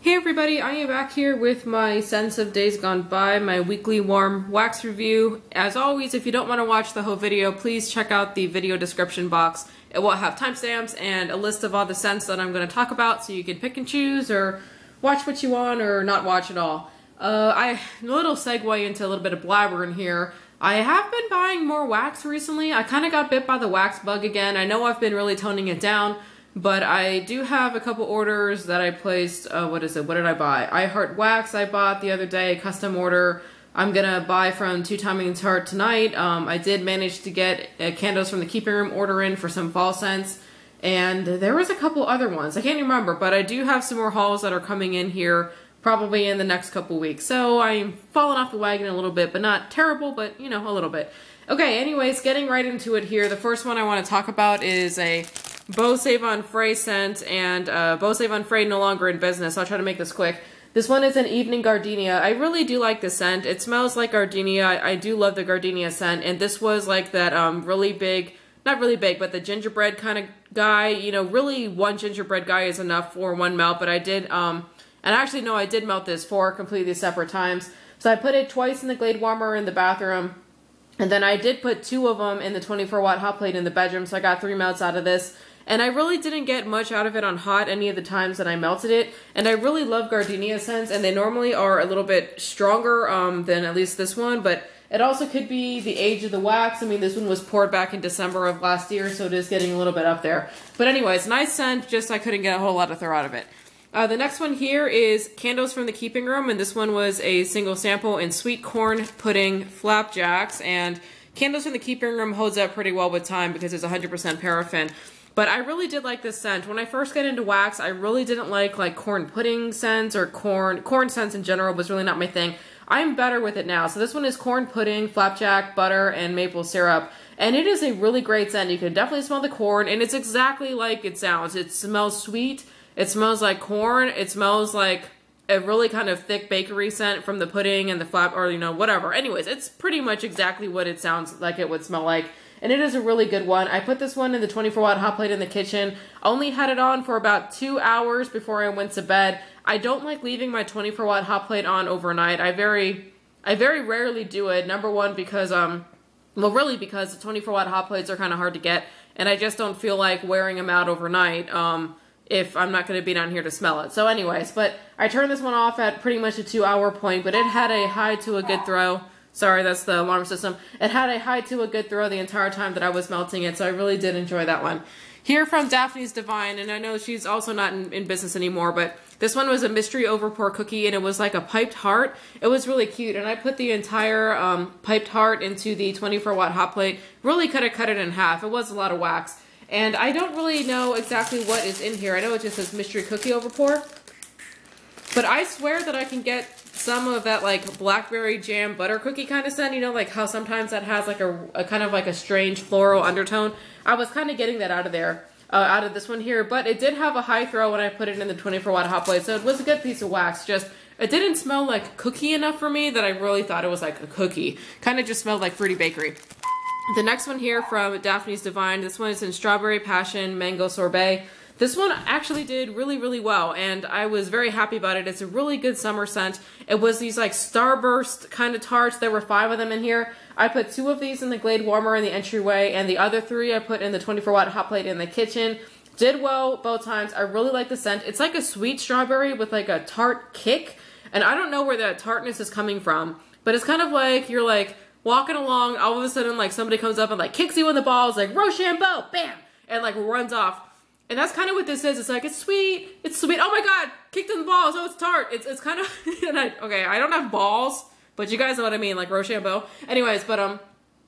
Hey everybody, I am back here with my Scents of Days Gone By, my weekly warm wax review. As always, if you don't want to watch the whole video, please check out the video description box. It will have timestamps and a list of all the scents that I'm going to talk about, so you can pick and choose or watch what you want or not watch at all. A little segue into a little bit of blabbering here. I have been buying more wax recently. I kind of got bit by the wax bug again. I know I've been really toning it down, but I do have a couple orders that I placed. What did I buy? I Heart Wax I bought the other day, a custom order. I'm gonna buy from Two Timing Tart tonight. I did manage to get candles from the Keeping Room order in for some fall scents. And there was a couple other ones. I can't remember, but I do have some more hauls that are coming in here probably in the next couple weeks. So I'm falling off the wagon a little bit, but not terrible, but you know, a little bit. Okay, anyways, getting right into it here. The first one I want to talk about is a BeauxSavonsFrais scent, and BeauxSavonsFrais no longer in business. I'll try to make this quick. This one is an Evening Gardenia. I really do like the scent. It smells like gardenia. I do love the gardenia scent, and this was like that really big, not really big, but the gingerbread kind of guy. You know, really one gingerbread guy is enough for one melt, but I did, and actually no, I did melt this 4 completely separate times. So I put it twice in the Glade Warmer in the bathroom, and then I did put 2 of them in the 24-watt hot plate in the bedroom, so I got 3 melts out of this. And I really didn't get much out of it on hot any of the times that I melted it. And I really love gardenia scents, and they normally are a little bit stronger than at least this one, but it also could be the age of the wax. I mean, this one was poured back in December of last year, so it is getting a little bit up there. But anyways, nice scent, just I couldn't get a whole lot of throw out of it. The next one here is Candles from the Keeping Room, and this one was a single sample in Sweet Corn Pudding Flapjacks. And Candles from the Keeping Room holds up pretty well with time because it's 100% paraffin. But I really did like this scent. When I first got into wax, I really didn't like corn pudding scents or corn scents in general was really not my thing. I'm better with it now. So this one is corn pudding, flapjack, butter, and maple syrup. And it is a really great scent. You can definitely smell the corn, and it's exactly like it sounds. It smells sweet. It smells like corn. It smells like a really kind of thick bakery scent from the pudding and the flap, or you know, whatever. Anyways, it's pretty much exactly what it sounds like it would smell like. And it is a really good one. I put this one in the 24-watt hot plate in the kitchen. Only had it on for about 2 hours before I went to bed. I don't like leaving my 24-watt hot plate on overnight. I very rarely do it. Number one, because, well, really because the 24-watt hot plates are kind of hard to get. And I just don't feel like wearing them out overnight if I'm not going to be down here to smell it. So anyways, but I turned this one off at pretty much a 2-hour point, but it had a high to a good throw. Sorry, that's the alarm system. It had a high to a good throw the entire time that I was melting it, so I really did enjoy that one. Here from Daphne's Divine, and I know she's also not in business anymore, but this one was a mystery overpour cookie, and it was like a piped heart. It was really cute, and I put the entire piped heart into the 24-watt hot plate. Really could have cut it in half. It was a lot of wax. And I don't really know exactly what is in here. I know it just says mystery cookie overpour. But I swear that I can get some of that like blackberry jam butter cookie kind of scent, you know, like how sometimes that has like a kind of like a strange floral undertone. I was kind of getting that out of there, out of this one here, but it did have a high throw when I put it in the 24-watt hot plate, so it was a good piece of wax. Just, it didn't smell like cookie enough for me that I really thought it was like a cookie. Kind of just smelled like fruity bakery. The next one here from Daphne's Divine, this one is in Strawberry Passion Mango Sorbet. This one actually did really, really well, and I was very happy about it. It's a really good summer scent. It was these like Starburst kind of tarts. There were 5 of them in here. I put 2 of these in the Glade Warmer in the entryway, and the other 3 I put in the 24-watt hot plate in the kitchen. Did well both times. I really like the scent. It's like a sweet strawberry with like a tart kick, and I don't know where that tartness is coming from, but it's kind of like you're like walking along, all of a sudden like somebody comes up and like kicks you in the balls, like Rochambeau, bam, and like runs off. And that's kind of what this is. It's like, it's sweet. It's sweet. Oh my God, kicked in the balls. Oh, it's tart. It's kind of, okay, I don't have balls, but you guys know what I mean, like Rochambeau. Anyways, but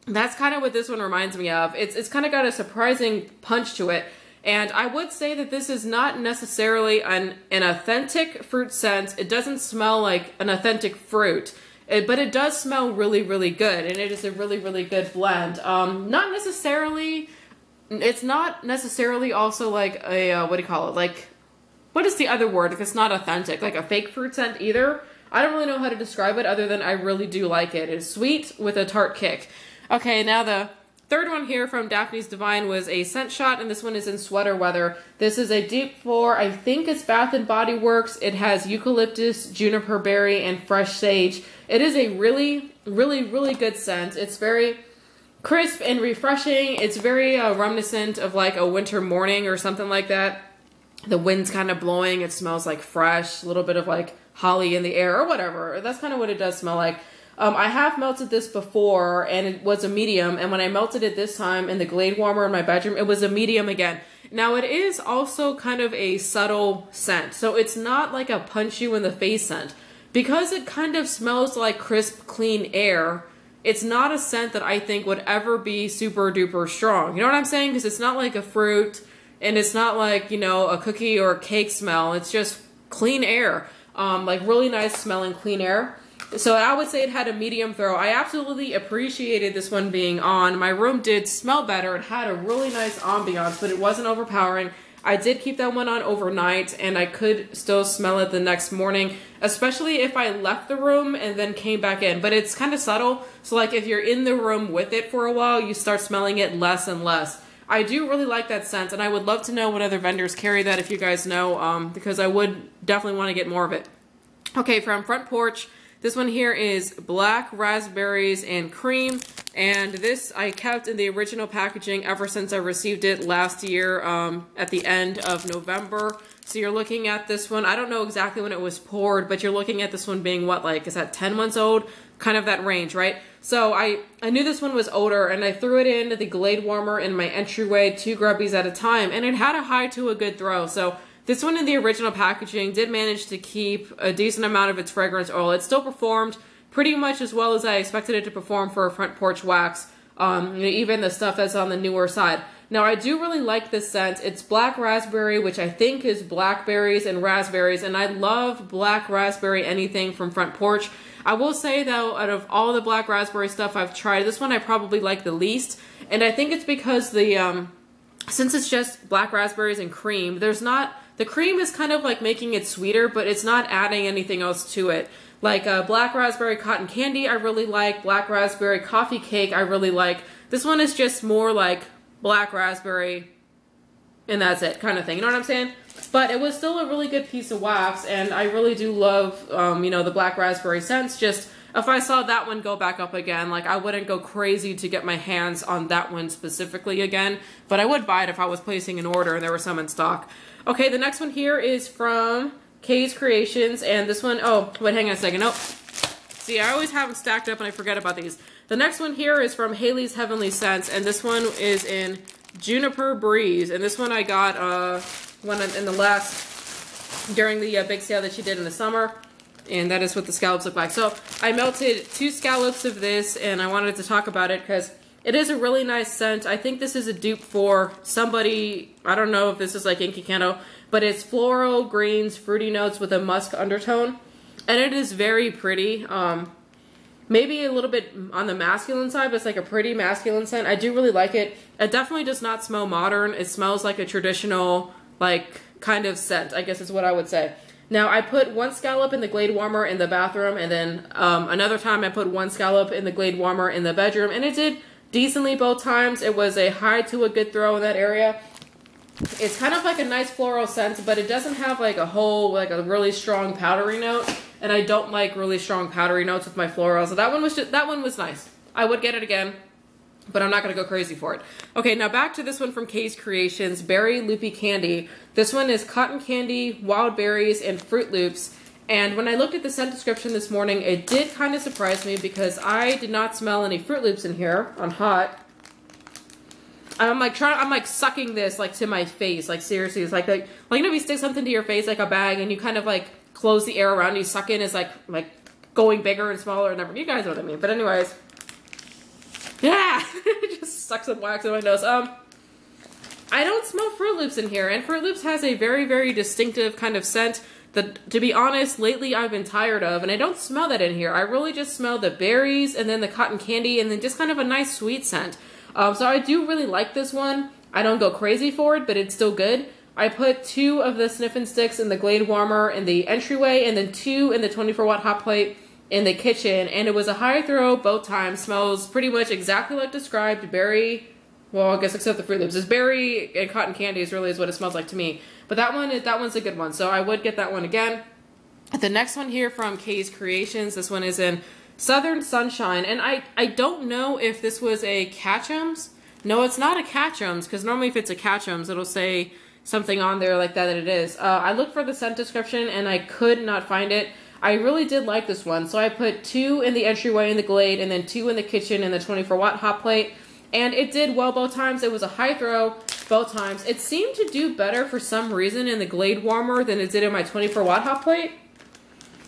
that's kind of what this one reminds me of. It's kind of got a surprising punch to it. And I would say that this is not necessarily an authentic fruit scent. It doesn't smell like an authentic fruit, but it does smell really, really good. And it is a really, really good blend. Not necessarily... It's not necessarily also like a, what do you call it? Like, what is the other word if it's not authentic? Like a fake fruit scent either? I don't really know how to describe it other than I really do like it. It's sweet with a tart kick. Okay, now the third one here from Daphne's Divine was a scent shot, and this one is in Sweater Weather. This is a dupe for, I think it's Bath and Body Works. It has eucalyptus, juniper berry, and fresh sage. It is a really, really, really good scent. It's very crisp and refreshing. It's very reminiscent of like a winter morning or something like that. The wind's kind of blowing. It smells like fresh, a little bit of like holly in the air or whatever. That's kind of what it does smell like. I have melted this before and it was a medium, and when I melted it this time in the Glade Warmer in my bedroom, it was a medium again. Now it is also kind of a subtle scent, so it's not like a punch you in the face scent. Because it kind of smells like crisp, clean air, it's not a scent that I think would ever be super duper strong. You know what I'm saying? Because it's not like a fruit, and it's not like, you know, a cookie or a cake smell. It's just clean air. Like really nice smelling clean air. So I would say it had a medium throw. I absolutely appreciated this one being on. My room did smell better. It had a really nice ambiance, but it wasn't overpowering. I did keep that one on overnight, and I could still smell it the next morning, especially if I left the room and then came back in. But it's kind of subtle, so like if you're in the room with it for a while, you start smelling it less and less. I do really like that scent, and I would love to know what other vendors carry that if you guys know, because I would definitely want to get more of it. Okay, from Front Porch, this one here is black raspberries and cream, and this I kept in the original packaging ever since I received it last year at the end of November. So you're looking at this one, I don't know exactly when it was poured, but you're looking at this one being what, like, is that 10 months old? Kind of that range, right? So I knew this one was older, and I threw it into the Glade Warmer in my entryway, 2 grubbies at a time, and it had a high to a good throw. So this one in the original packaging did manage to keep a decent amount of its fragrance oil. It still performed pretty much as well as I expected it to perform for a Front Porch wax, even the stuff that's on the newer side. Now, I do really like this scent. It's black raspberry, which I think is blackberries and raspberries, and I love black raspberry anything from Front Porch. I will say, though, out of all the black raspberry stuff I've tried, this one I probably like the least, and I think it's because the, since it's just black raspberries and cream, the cream is kind of like making it sweeter, but it's not adding anything else to it. Like black raspberry cotton candy I really like, black raspberry coffee cake I really like. This one is just more like black raspberry and that's it kind of thing, you know what I'm saying? But it was still a really good piece of wax, and I really do love, you know, the black raspberry scents. Just if I saw that one go back up again, like I wouldn't go crazy to get my hands on that one specifically again, but I would buy it if I was placing an order and there was some in stock. Okay, the next one here is from Kay's Kreations, and this one, oh, wait, hang on a second. Oh, see, I always have them stacked up and I forget about these. The next one here is from Haley's Heavenly Scents, and this one is in Juniper Breeze, and this one I got during the big sale that she did in the summer, and that is what the scallops look like. So I melted 2 scallops of this, and I wanted to talk about it because it is a really nice scent. I think this is a dupe for somebody, I don't know if this is like Yankee Candle, but it's floral, greens, fruity notes with a musk undertone, and it is very pretty. Maybe a little bit on the masculine side, but it's like a pretty masculine scent. I do really like it. It definitely does not smell modern. It smells like a traditional, like, kind of scent, I guess is what I would say. Now, I put 1 scallop in the Glade Warmer in the bathroom, and then another time I put 1 scallop in the Glade Warmer in the bedroom, and it did decently both times. It was a high to a good throw in that area. It's kind of like a nice floral scent, but it doesn't have like a whole, like a really strong powdery note, and I don't like really strong powdery notes with my florals. So that one was nice. I would get it again, but I'm not going to go crazy for it. Okay, now back to this one from Kay's Kreations, Berry Loopy Candy. This one is cotton candy, wild berries, and Fruit Loops. And when I looked at the scent description this morning, it did kind of surprise me because I did not smell any Fruit Loops in here on hot. I'm like sucking this like to my face, like seriously. It's like you know, if you stick something to your face like a bag and you kind of like close the air around you, suck in is like going bigger and smaller and everything. You guys know what I mean. But anyways, yeah, it just sucks some wax in my nose. I don't smell Fruit Loops in here, and Fruit Loops has a very, very distinctive kind of scent that, to be honest, lately I've been tired of, and I don't smell that in here. I really just smell the berries and then the cotton candy and then just kind of a nice sweet scent. So I do really like this one. I don't go crazy for it, but it's still good. I put 2 of the Sniffin' Sticks in the Glade Warmer in the entryway, and then 2 in the 24-watt hot plate in the kitchen, and it was a high throw both times. Smells pretty much exactly like described, berry Well, I guess except the Fruit Loops. It's berry and cotton candy is what it smells like to me. But that one's a good one. So I would get that one again. The next one here from Kay's Kreations. This one is in Southern Sunshine. And I don't know if this was a Ketchums. No, it's not a Ketchums, because normally if it's a Ketchums, it'll say something on there like that it is. I looked for the scent description and I could not find it. I really did like this one. So I put 2 in the entryway in the Glade and then 2 in the kitchen in the 24-watt hot plate. And it did well both times. It was a high throw both times. It seemed to do better for some reason in the Glade warmer than it did in my 24-watt hot plate.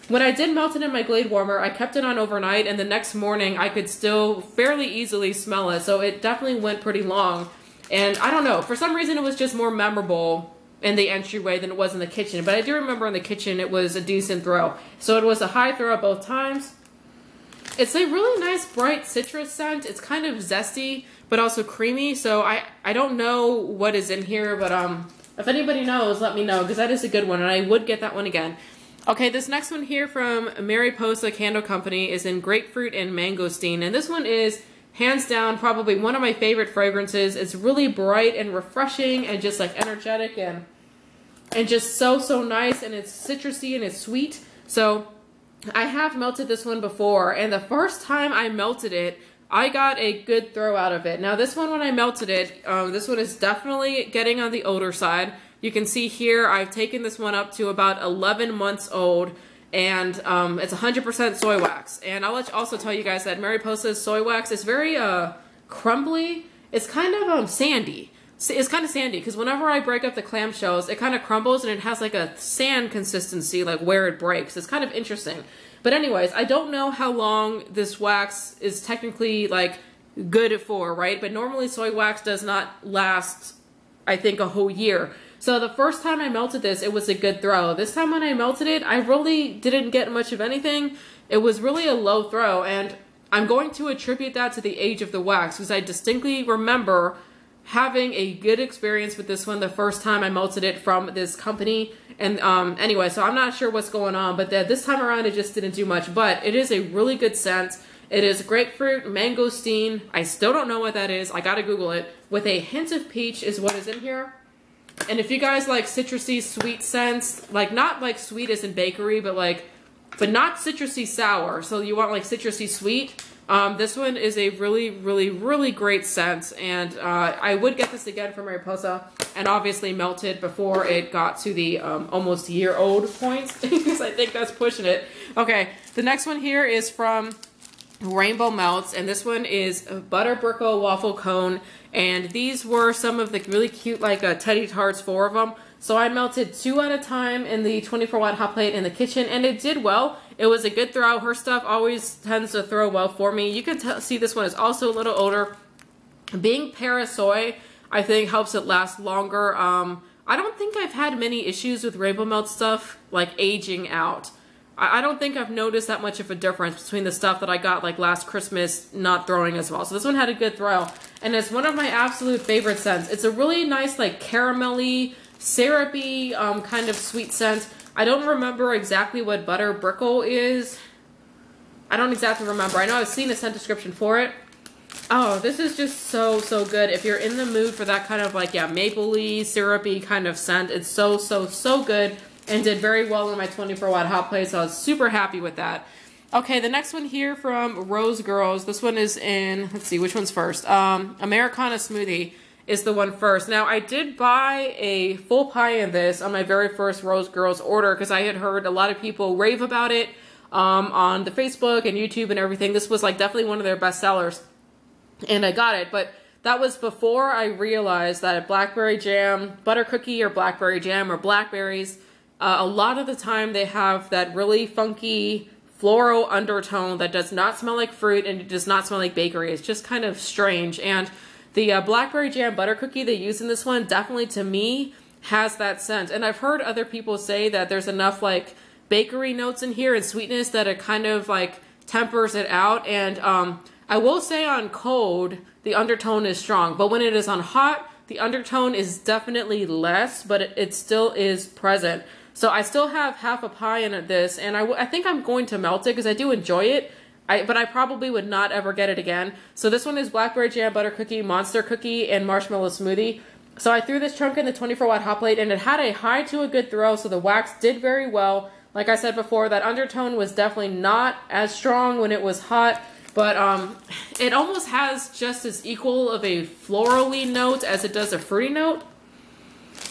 When I did melt it in my Glade warmer, I kept it on overnight, and the next morning I could still fairly easily smell it. So it definitely went pretty long. And I don't know, for some reason it was just more memorable in the entryway than it was in the kitchen. But I do remember in the kitchen it was a decent throw. So it was a high throw both times. It's a really nice bright citrus scent. It's kind of zesty, but also creamy. So I don't know what is in here, but if anybody knows, let me know, because that is a good one, and I would get that one again. Okay, this next one here from Mariposa Candle Company is in Grapefruit and Mangosteen, and this one is hands down probably one of my favorite fragrances. It's really bright and refreshing and just like energetic and just so nice, and it's citrusy and it's sweet. So I have melted this one before, and the first time I melted it, I got a good throw out of it. Now this one, when I melted it, this one is definitely getting on the older side. You can see here I've taken this one up to about 11 months old, and it's 100% soy wax. And I'll also tell you guys that Mariposa's soy wax is very crumbly. It's kind of sandy. It's kind of sandy because whenever I break up the clamshells, it kind of crumbles and it has like a sand consistency, like where it breaks. It's kind of interesting. But anyways, I don't know how long this wax is technically like good for, right? But normally soy wax does not last, I think, a whole year. So the first time I melted this, it was a good throw. This time when I melted it, I really didn't get much of anything. It was really a low throw, and I'm going to attribute that to the age of the wax, because I distinctly remember having a good experience with this one the first time I melted it from this company. And anyway, so I'm not sure what's going on, but this time around it just didn't do much. But it is a really good scent. It is grapefruit, mangosteen. I still don't know what that is. I gotta Google it. With a hint of peach is what is in here. And if you guys like citrusy sweet scents, like not like sweet as in bakery, but not citrusy sour. So you want like citrusy sweet. This one is a really great scent, and I would get this again from Mariposa, and obviously melted before it got to the almost year-old point, because I think that's pushing it. Okay, the next one here is from Rainbow Melts, and this one is a Butterbrickle waffle cone, and these were some of the really cute like Teddy Tarts, 4 of them. So I melted 2 at a time in the 24-watt hot plate in the kitchen, and it did well. It was a good throw. Her stuff always tends to throw well for me. You can see this one is also a little older. Being Parasoy, I think, helps it last longer. I don't think I've had many issues with Rainbow Melt stuff like aging out. I don't think I've noticed that much of a difference between the stuff that I got like last Christmas not throwing as well. So this one had a good throw, and it's one of my absolute favorite scents. It's a really nice like caramelly, syrupy kind of sweet scent. I don't remember exactly what Butterbrickle is. I don't exactly remember. I know I've seen a scent description for it. Oh, this is just so good. If you're in the mood for that kind of like, yeah, mapley, syrupy kind of scent, it's so good, and did very well in my 24-watt hot plate, so I was super happy with that. Okay, the next one here from Rosegirls. This one is in, let's see, which one's first? Americana Smoothie is the one first. Now, I did buy a full pie of this on my very first Rosegirls order, because I had heard a lot of people rave about it on the Facebook and YouTube and everything. This was like definitely one of their best sellers, and I got it. But that was before I realized that blackberry jam, butter cookie or blackberry jam or blackberries, a lot of the time they have that really funky floral undertone that does not smell like fruit, and it does not smell like bakery. It's just kind of strange. And the blackberry jam butter cookie they use in this one definitely, to me, has that scent. And I've heard other people say that there's enough like bakery notes in here and sweetness that it kind of like tempers it out. And I will say on cold, the undertone is strong, but when it is on hot, the undertone is definitely less, but it still is present. So I still have half a pie in this, and I think I'm going to melt it because I do enjoy it. but I probably would not ever get it again. So this one is blackberry jam butter cookie, monster cookie, and marshmallow smoothie. So I threw this chunk in the 24-watt hot plate, and it had a high to a good throw, so the wax did very well. Like I said before, that undertone was definitely not as strong when it was hot, but it almost has just as equal of a florally note as it does a fruity note,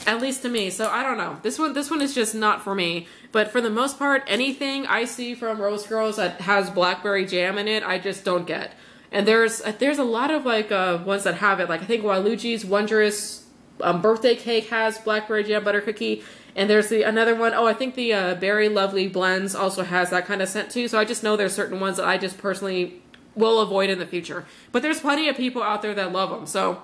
at least to me. So I don't know. This one is just not for me. But for the most part, anything I see from Rosegirls that has blackberry jam in it, I just don't get. And there's a lot of like ones that have it. Like I think Waluigi's Wondrous birthday cake has blackberry jam butter cookie, and there's another one. Oh, I think the Berry Lovely Blends also has that kind of scent too. So I just know there's certain ones that I just personally will avoid in the future. But there's plenty of people out there that love them. So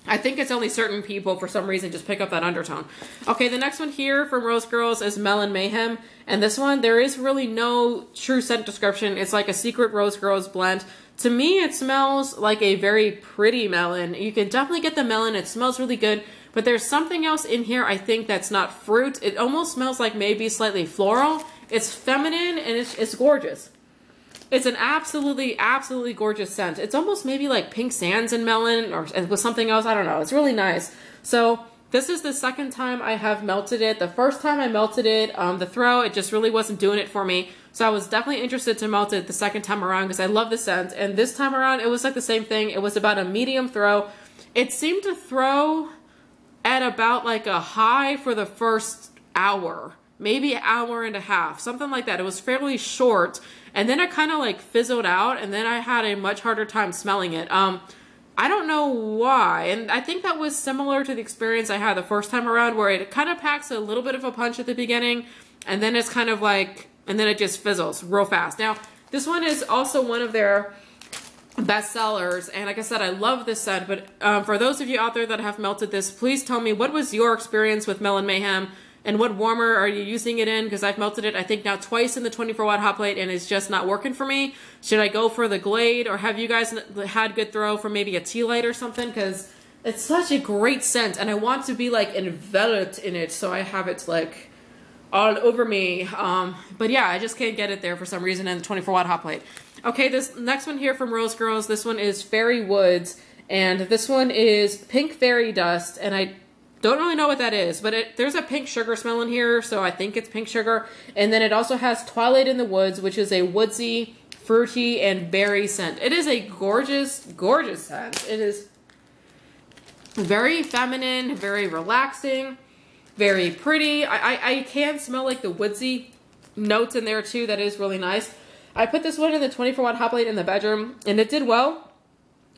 I think it's only certain people for some reason just pick up that undertone. Okay, the next one here from Rosegirls is Melon Mayhem, and this one there is really no true scent description. It's like a secret Rosegirls blend. To me, it smells like a very pretty melon. You can definitely get the melon. It smells really good. But there's something else in here, I think, that's not fruit. It almost smells like maybe slightly floral. It's feminine and it's gorgeous. It's an absolutely, absolutely gorgeous scent. It's almost maybe like pink sands and melon or with something else. I don't know. It's really nice. So this is the second time I have melted it. The first time I melted it, the throw, it just really wasn't doing it for me. So I was definitely interested to melt it the second time around because I love the scent. And this time around, it was like the same thing. It was about a medium throw. It seemed to throw at about like a high for the first hour, maybe an hour and a half, something like that. It was fairly short, and then it kind of like fizzled out, and then I had a much harder time smelling it. I don't know why, and I think that was similar to the experience I had the first time around, where it kind of packs a little bit of a punch at the beginning, and then it's kind of like, and then it just fizzles real fast. Now, this one is also one of their best sellers, and like I said, I love this scent. But for those of you out there that have melted this, please tell me, what was your experience with Melon Mayhem, and what warmer are you using it in? Because I've melted it, I think, now twice in the 24-watt hot plate, and it's just not working for me. Should I go for the Glade, or have you guys had good throw for maybe a tea light or something? Because it's such a great scent, and I want to be like enveloped in it, so I have it like all over me. But yeah, I just can't get it there for some reason in the 24-watt hot plate. Okay, this next one here from Rosegirls, this one is Fairy Woods, and this one is Pink Fairy Dust, and I don't really know what that is, but there's a pink sugar smell in here, so I think it's pink sugar. And then it also has Twilight in the Woods, which is a woodsy, fruity, and berry scent. It is a gorgeous, gorgeous scent. It is very feminine, very relaxing, very pretty. I can smell like the woodsy notes in there too. That is really nice. I put this one in the 24-watt hot plate in the bedroom, and it did well.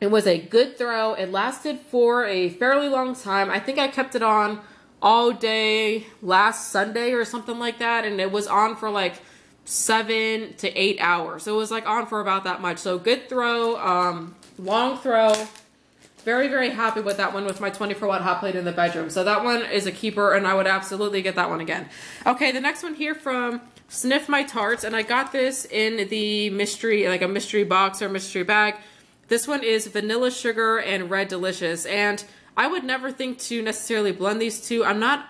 It was a good throw. It lasted for a fairly long time. I think I kept it on all day last Sunday or something like that, and it was on for like 7 to 8 hours. So it was like on for about that much. So good throw, long throw. Very, very happy with that one with my 24-watt hot plate in the bedroom. So that one is a keeper, and I would absolutely get that one again. Okay, the next one here from Sniff My Tarts, and I got this in the mystery, like a mystery box or mystery bag. This one is Vanilla Sugar and Red Delicious, and I would never think to necessarily blend these two. I'm not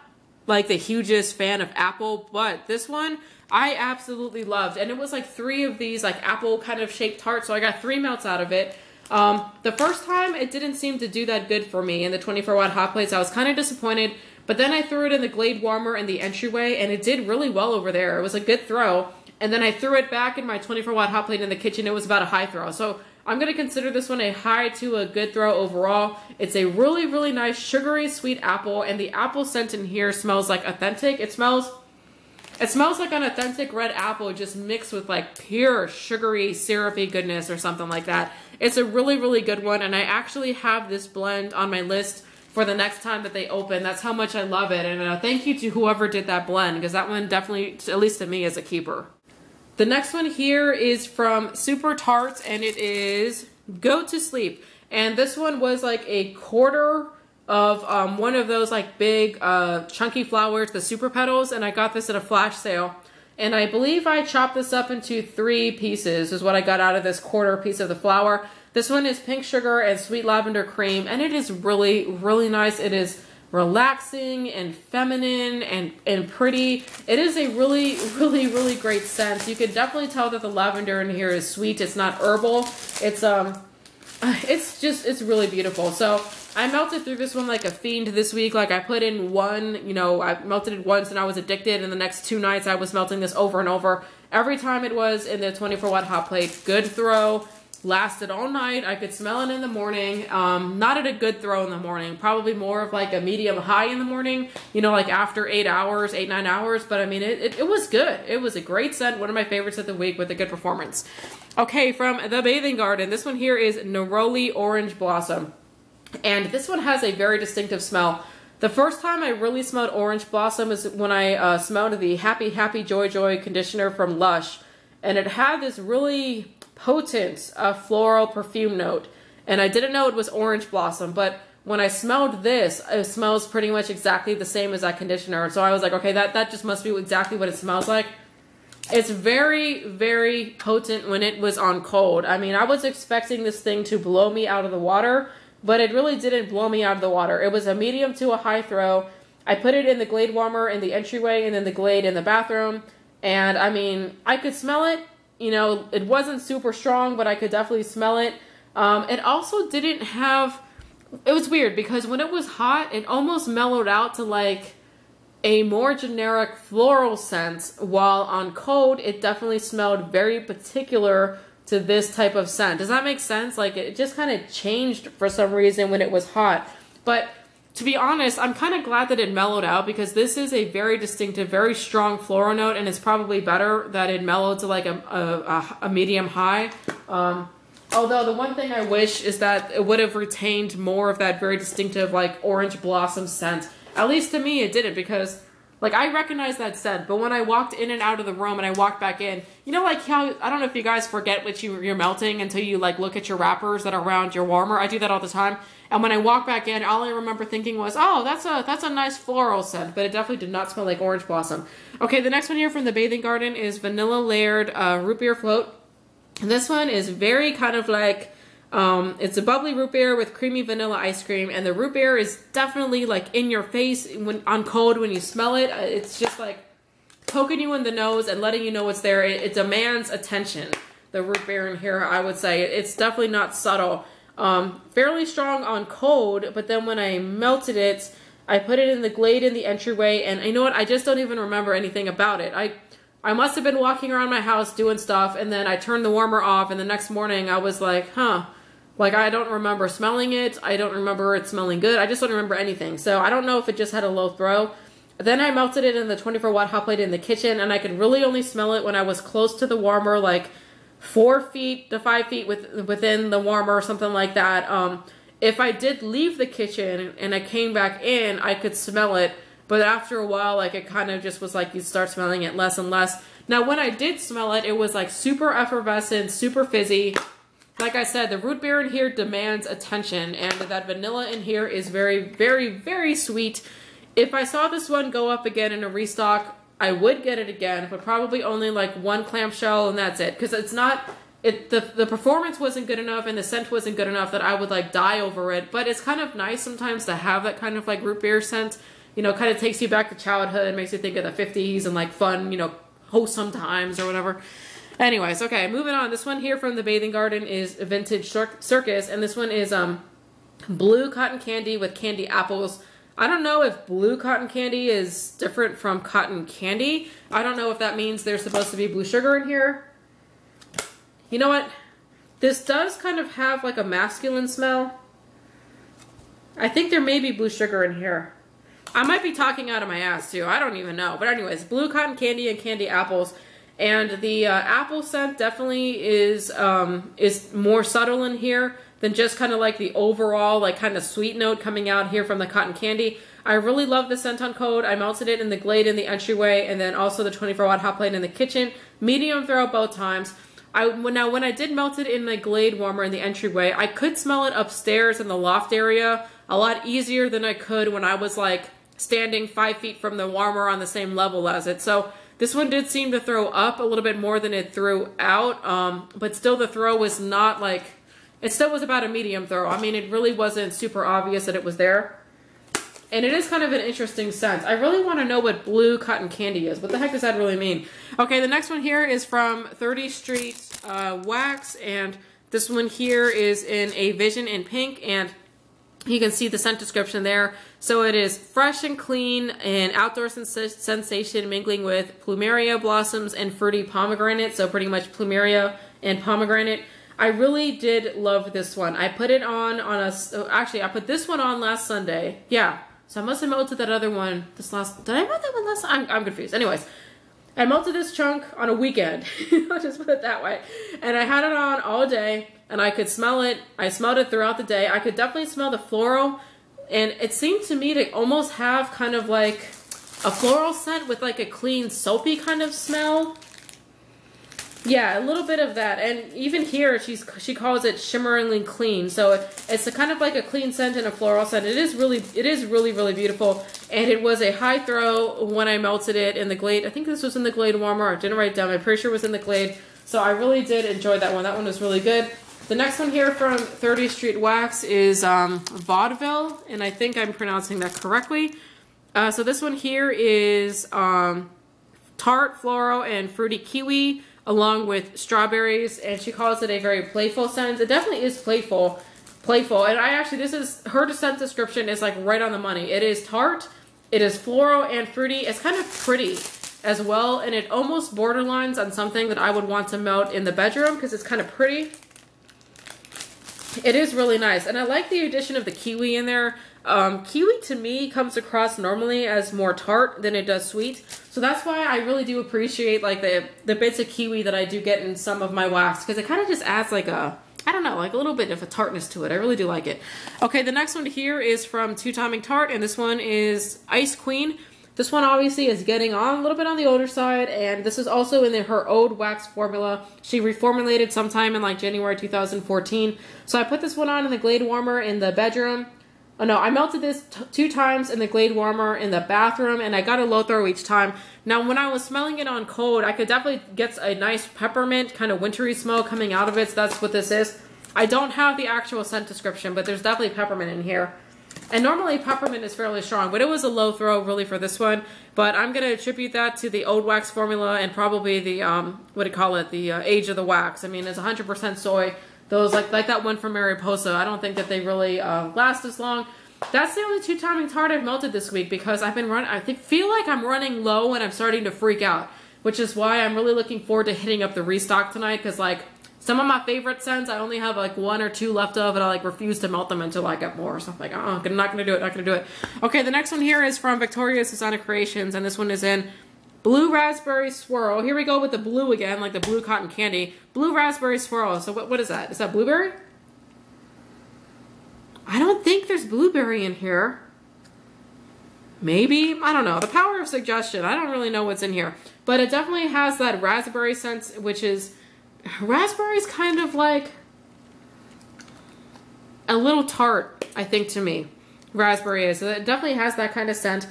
like the hugest fan of apple, but this one I absolutely loved, and it was like 3 of these like apple kind of shaped tarts, so I got 3 melts out of it. The first time it didn't seem to do that good for me in the 24-watt hot plates. I was kind of disappointed, but then I threw it in the Glade warmer in the entryway, and it did really well over there. It was a good throw, and then I threw it back in my 24-watt hot plate in the kitchen. It was about a high throw, so I'm going to consider this one a high to a good throw overall. It's a really, really nice sugary sweet apple, and the apple scent in here smells like authentic. It smells like an authentic red apple just mixed with like pure sugary syrupy goodness or something like that. It's a really, really good one, and I actually have this blend on my list for the next time that they open. That's how much I love it, and thank you to whoever did that blend, because that one definitely, at least to me, is a keeper. The next one here is from Super Tarts, and it is Go to Sleep. And this one was like a quarter of one of those like big chunky flowers, the Super Petals, and I got this at a flash sale. And I believe I chopped this up into 3 pieces is what I got out of this quarter piece of the flower. This one is pink sugar and sweet lavender cream, and it is really, really nice. It is relaxing and feminine and pretty. It is a really, really, really great scent. You can definitely tell that the lavender in here is sweet. It's not herbal. It's really beautiful. So I melted through this one like a fiend this week. Like I put in one, you know, I melted it once and I was addicted, and the next 2 nights I was melting this over and over. Every time it was in the 24-watt hot plate. Good throw. Lasted all night. I could smell it in the morning. Not at a good throw in the morning. Probably more of like a medium high in the morning. You know, like after 8 hours, 9 hours. But I mean, it was good. It was a great scent. One of my favorites of the week with a good performance. Okay, from the Bathing Garden. This one here is Neroli Orange Blossom. And this one has a very distinctive smell. The first time I really smelled Orange Blossom is when I smelled the Happy Happy Joy Joy conditioner from Lush. And it had this really potent floral perfume note, and I didn't know it was Orange Blossom, but when I smelled this, it smells pretty much exactly the same as that conditioner. So I was like, okay, that just must be exactly what it smells like. It's very, very potent when it was on cold. I mean, I was expecting this thing to blow me out of the water, but it really didn't blow me out of the water. It was a medium to a high throw. I put it in the Glade warmer in the entryway and then the Glade in the bathroom, and I mean, I could smell it. You know, it wasn't super strong, but I could definitely smell it. It also didn't have, it was weird because when it was hot, it almost mellowed out to like a more generic floral scent, while on cold, it definitely smelled very particular to this type of scent. Does that make sense? Like it just kind of changed for some reason when it was hot. But to be honest, I'm kind of glad that it mellowed out, because this is a very distinctive, very strong floral note, and it's probably better that it mellowed to like a medium high. Although the one thing I wish is that it would have retained more of that very distinctive like orange blossom scent. At least to me it didn't, because like I recognize that scent, but when I walked in and out of the room and I walked back in, you know, like how, I don't know if you guys forget what you're melting until you like look at your wrappers that are around your warmer. I do that all the time. And when I walked back in, all I remember thinking was, oh, that's a nice floral scent, but it definitely did not smell like orange blossom. Okay, the next one here from the Bathing Garden is Vanilla Layered Root Beer Float. And this one is very kind of like, it's a bubbly root beer with creamy vanilla ice cream, and the root beer is definitely like in your face when on cold when you smell it. It's just like poking you in the nose and letting you know it's there. It demands attention. The root beer in here, I would say, it's definitely not subtle. Fairly strong on cold, but then when I melted it, I put it in the Glade in the entryway, and you know what? I just don't even remember anything about it. I must have been walking around my house doing stuff, and then I turned the warmer off, and the next morning I was like, huh. Like, I don't remember smelling it. I don't remember it smelling good. I just don't remember anything. So I don't know if it just had a low throw. Then I melted it in the 24-watt hot plate in the kitchen, and I could really only smell it when I was close to the warmer, like 4 feet to 5 feet within the warmer or something like that. If I did leave the kitchen and I came back in, I could smell it. But after a while, like, it kind of just was like you start smelling it less and less. Now, when I did smell it, it was like super effervescent, super fizzy. Like I said, the root beer in here demands attention, and that vanilla in here is very, very, very sweet. If I saw this one go up again in a restock, I would get it again, but probably only like 1 clamshell and that's it. Because it's not, the performance wasn't good enough and the scent wasn't good enough that I would like die over it. But it's kind of nice sometimes to have that kind of like root beer scent. You know, kind of takes you back to childhood, makes you think of the 50s and like fun, you know, wholesome times or whatever. Anyways, okay, moving on. This one here from the Bathing Garden is Vintage Circus, and this one is blue cotton candy with candy apples. I don't know if blue cotton candy is different from cotton candy. I don't know if that means there's supposed to be blue sugar in here. You know what? This does kind of have like a masculine smell. I think there may be blue sugar in here. I might be talking out of my ass too. I don't even know. But anyways, blue cotton candy and candy apples. And the apple scent definitely is more subtle in here than just kind of like the overall like kind of sweet note coming out here from the cotton candy. I really love the scent on cold. I melted it in the Glade in the entryway, and then also the 24-watt hot plate in the kitchen. Medium throw both times. Now when I did melt it in the Glade warmer in the entryway, I could smell it upstairs in the loft area a lot easier than I could when I was like standing 5 feet from the warmer on the same level as it. So this one did seem to throw up a little bit more than it threw out, but still the throw was not like, it still was about a medium throw. I mean, it really wasn't super obvious that it was there. And it is kind of an interesting scent. I really want to know what blue cotton candy is. What the heck does that really mean? Okay, the next one here is from 30th Street Wax. And this one here is in a Vision in pink. And you can see the scent description there. So it is fresh and clean and outdoor sensation mingling with plumeria blossoms and fruity pomegranate. So pretty much plumeria and pomegranate. I really did love this one. I put it on actually I put this one on last Sunday. Yeah. So I must have melted that other one did I melt that one last time? I'm confused. Anyways, I melted this chunk on a weekend. I'll just put it that way. And I had it on all day and I could smell it. I smelled it throughout the day. I could definitely smell the floral. And it seemed to me to almost have kind of like a floral scent with like a clean soapy kind of smell. Yeah, a little bit of that. And even here, she calls it shimmeringly clean. So it's a kind of like a clean scent and a floral scent. It is really, really beautiful. And it was a high throw when I melted it in the Glade. I think this was in the Glade warmer. I didn't write it down. I'm pretty sure it was in the Glade. So I really did enjoy that one. That one was really good. The next one here from 30th Street Wax is Vaudeville. And I think I'm pronouncing that correctly. So this one here is tart, floral, and fruity kiwi, along with strawberries, and she calls it a very playful scent. It definitely is playful. And her scent description is like right on the money. It is tart, it is floral and fruity. It's kind of pretty as well, and it almost borderlines on something that I would want to melt in the bedroom because it's kind of pretty. It is really nice, and I like the addition of the kiwi in there. Kiwi to me comes across normally as more tart than it does sweet. So that's why I really do appreciate like the bits of kiwi that I do get in some of my wax, because it kind of just adds like a, I don't know, like a little bit of a tartness to it. I really do like it. Okay, the next one here is from Two Timing Tart, and this one is Ice Queen. This one obviously is getting on a little bit on the older side, and this is also in her old wax formula. She reformulated sometime in like January 2014. So I put this one on in the Glade Warmer in the bedroom. Oh no, I melted this 2 times in the Glade Warmer in the bathroom, and I got a low throw each time. Now, when I was smelling it on cold, I could definitely get a nice peppermint, kind of wintry smell coming out of it, so that's what this is. I don't have the actual scent description, but there's definitely peppermint in here. And normally peppermint is fairly strong, but it was a low throw really for this one. But I'm going to attribute that to the old wax formula and probably the, the age of the wax. I mean, it's 100% soy. Those, like that one from Mariposa, I don't think that they really last as long. That's the only Two Timing Tart I've melted this week because I've been running, feel like I'm running low and I'm starting to freak out. Which is why I'm really looking forward to hitting up the restock tonight, because like some of my favorite scents, I only have like 1 or 2 left of, and I like refuse to melt them until I get more. So I'm like, I'm not gonna do it, not gonna do it. Okay, the next one here is from Victoria's Designer Creations, and this one is in Blue Raspberry Swirl. Here we go with the blue again, like the blue cotton candy. Blue Raspberry Swirl. So what is that? Is that blueberry? I don't think there's blueberry in here. Maybe? I don't know. The power of suggestion. I don't really know what's in here. But it definitely has that raspberry scent, which is... Raspberry's kind of like a little tart, I think, to me. Raspberry is. So it definitely has that kind of scent.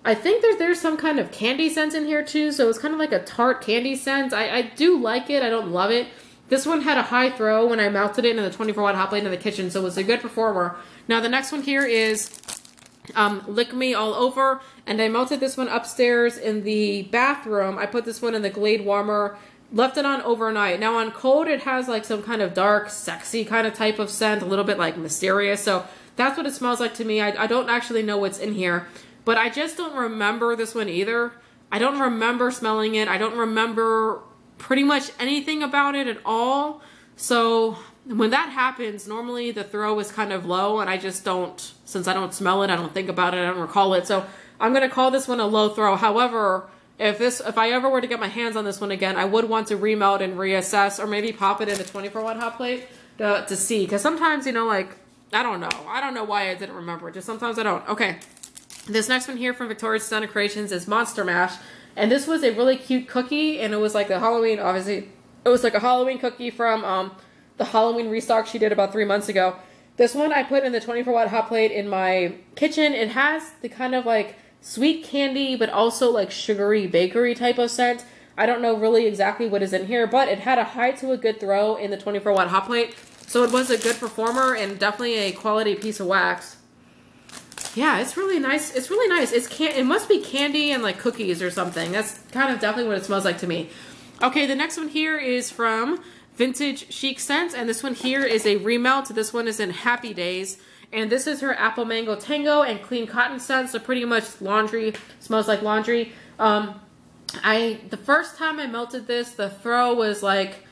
I think there's some kind of candy scent in here too, so it's kind of like a tart candy scent. I do like it. I don't love it. This one had a high throw when I melted it in the 24-watt hot plate in the kitchen, so it was a good performer. Now the next one here is Lick Me All Over, and I melted this one upstairs in the bathroom. I put this one in the Glade Warmer, left it on overnight. Now on cold, it has like some kind of dark, sexy kind of type of scent, a little bit like mysterious, so that's what it smells like to me. I don't actually know what's in here. But I just don't remember this one either. I don't remember smelling it. I don't remember pretty much anything about it at all. So when that happens, normally the throw is kind of low, and I just don't, since I don't smell it, I don't think about it, I don't recall it. So I'm going to call this one a low throw. However, if I ever were to get my hands on this one again, I would want to remelt and reassess, or maybe pop it in a 24-watt hot plate to see. Because sometimes, you know, like, I don't know. I don't know why I didn't remember it. Just sometimes I don't. Okay. This next one here from Victoria's Designer Creations is Monster Mash. And this was a really cute cookie, and it was like a Halloween, obviously, it was like a Halloween cookie from the Halloween restock she did about 3 months ago. This one I put in the 24-watt hot plate in my kitchen. It has the kind of like sweet candy, but also like sugary bakery type of scent. I don't know really exactly what is in here, but it had a high to a good throw in the 24-watt hot plate. So it was a good performer and definitely a quality piece of wax. Yeah, it's really nice. It's really nice. It must be candy and like cookies or something. That's kind of definitely what it smells like to me. Okay, the next one here is from Vintage Chic Scents, and this one here is a remelt. This one is in Happy Days, and this is her Apple Mango Tango and Clean Cotton scent, so pretty much laundry, smells like laundry. The first time I melted this, the throw was like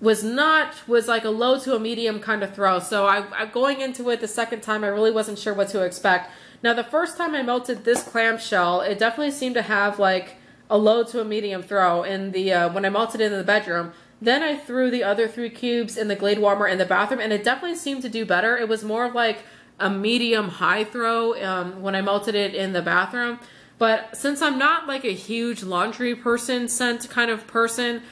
a low to a medium kind of throw. So I going into it the second time, I really wasn't sure what to expect. Now the first time I melted this clamshell, it definitely seemed to have like a low to a medium throw in the when I melted it in the bedroom. Then I threw the other 3 cubes in the Glade warmer in the bathroom, and it definitely seemed to do better. It was more of like a medium high throw when I melted it in the bathroom. But since I'm not like a huge laundry person scent kind of person,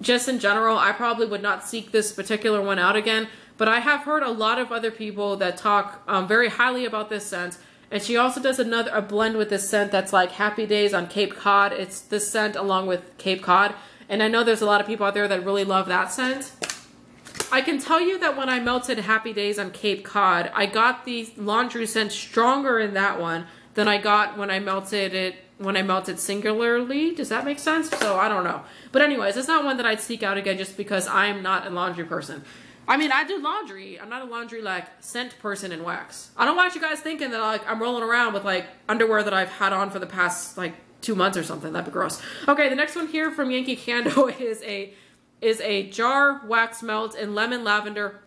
just in general, I probably would not seek this particular one out again. But I have heard a lot of other people that talk very highly about this scent. And she also does a blend with this scent that's like Happy Days on Cape Cod. It's this scent along with Cape Cod. And I know there's a lot of people out there that really love that scent. I can tell you that when I melted Happy Days on Cape Cod, I got the laundry scent stronger in that one than I got when I melted it, singularly. Does that make sense? So I don't know. But anyways, it's not one that I'd seek out again just because I'm not a laundry person. I mean, I do laundry. I'm not a laundry like scent person in wax. I don't want you guys thinking that like I'm rolling around with like underwear that I've had on for the past like 2 months or something. That'd be gross. Okay, the next one here from Yankee Candle is a jar wax melt in lemon lavender.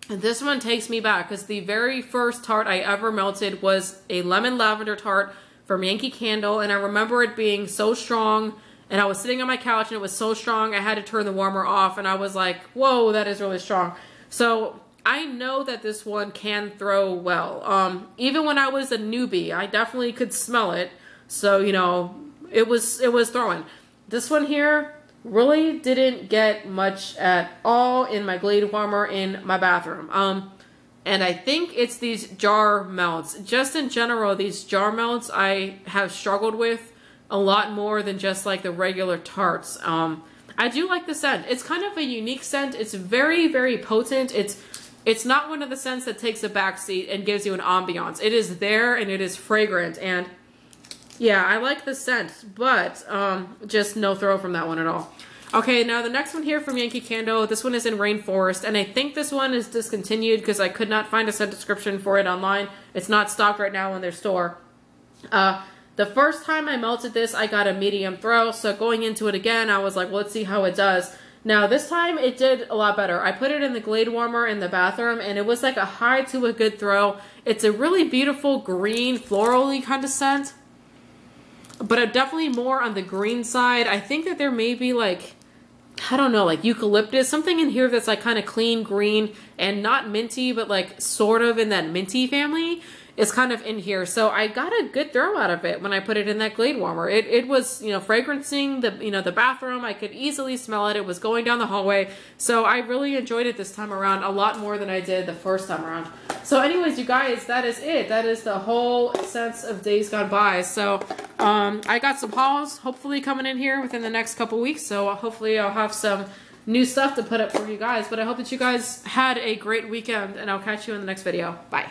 And this one takes me back because the very first Tart I ever melted was a lemon lavender Tart from Yankee Candle, and I remember it being so strong, and I was sitting on my couch and it was so strong I had to turn the warmer off, and I was like, whoa, that is really strong. So I know that this one can throw well. Even when I was a newbie, I definitely could smell it. So, you know, it was throwing. This one here really didn't get much at all in my Glade warmer in my bathroom. And I think it's these jar melts. Just in general, these jar melts I have struggled with a lot more than just like the regular Tarts. I do like the scent. It's kind of a unique scent. It's very, very potent. It's not one of the scents that takes a backseat and gives you an ambiance. It is there and it is fragrant, and yeah, I like the scent, but just no throw from that one at all. Okay, now the next one here from Yankee Candle, this one is in Rainforest, and I think this one is discontinued because I could not find a scent description for it online. It's not stocked right now in their store. The first time I melted this, I got a medium throw, so going into it again, I was like, well, let's see how it does. Now, this time, it did a lot better. I put it in the Glade warmer in the bathroom, and it was like a high to a good throw. It's a really beautiful green, floral-y kind of scent, but definitely more on the green side. I think that there may be like, I don't know, like eucalyptus, something in here that's like kind of clean green and not minty, but like sort of in that minty family is kind of in here. So I got a good throw out of it when I put it in that Glade warmer. It was, you know, fragrancing the, you know, the bathroom. I could easily smell it. It was going down the hallway. So I really enjoyed it this time around a lot more than I did the first time around. So anyways, you guys, that is it. That is the whole sense of Days Gone By. So I got some hauls hopefully coming in here within the next couple weeks. So hopefully I'll have some new stuff to put up for you guys. But I hope that you guys had a great weekend, and I'll catch you in the next video. Bye.